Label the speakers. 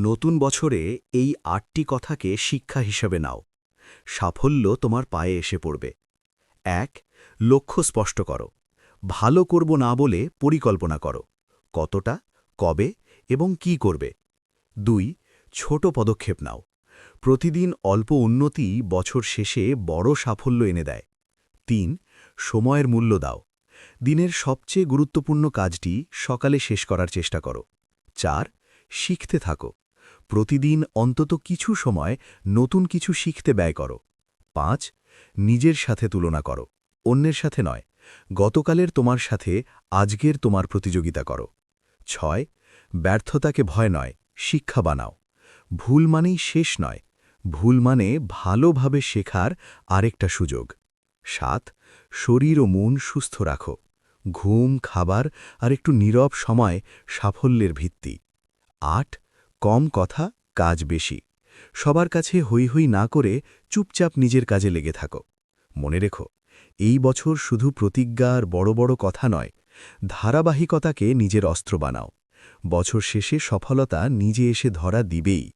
Speaker 1: নতুন বছরে এই ৮টি কথাকে শিক্ষা হিসেবে নাও। সাফল্য তোমার পায়ে এসে পড়বে। ১. লক্ষ্য স্পষ্ট করো। ভালো করব না বলে পরিকল্পনা করো। কতটা, কবে এবং কি করবে। ২. ছোট পদক্ষেপ নাও। প্রতিদিন অল্প উন্নতি বছর শেষে বড় সাফল্য এনে দেয়। ৩. সময়ের মূল্য দাও। দিনের সবচেয়ে গুরুত্বপূর্ণ কাজটি সকালে শেষ করার চেষ্টা করো। ৪. শিখতে থাকো। প্রতিদিন অন্তত কিছু সময় নতুন কিছু শিখতে ব্যয় করো। ৫. নিজের সাথে তুলনা করো, অন্যের সাথে নয়। গতকালের তোমার সাথে আজকের তোমার প্রতিযোগিতা করো। ৬. ব্যর্থতাকে ভয় নয়, শিক্ষা বানাও। ভুল মানেই শেষ নয়, ভুল মানে ভালোভাবে শেখার আরেকটা সুযোগ। ৭. শরীর ও মন সুস্থ রাখো। ঘুম, খাবার আর একটু নীরব সময় সাফল্যের ভিত্তি। ৮. কম কথা, কাজ বেশি। সবার কাছে হৈ হৈ না করে চুপচাপ নিজের কাজে লেগে থাকো। মনে রেখো, এই বছর শুধু প্রতিজ্ঞা আর বড় বড় কথা নয়, ধারাবাহিকতাকে নিজের অস্ত্র বানাও। বছর শেষে সফলতা নিজে এসে ধরা দিবেই।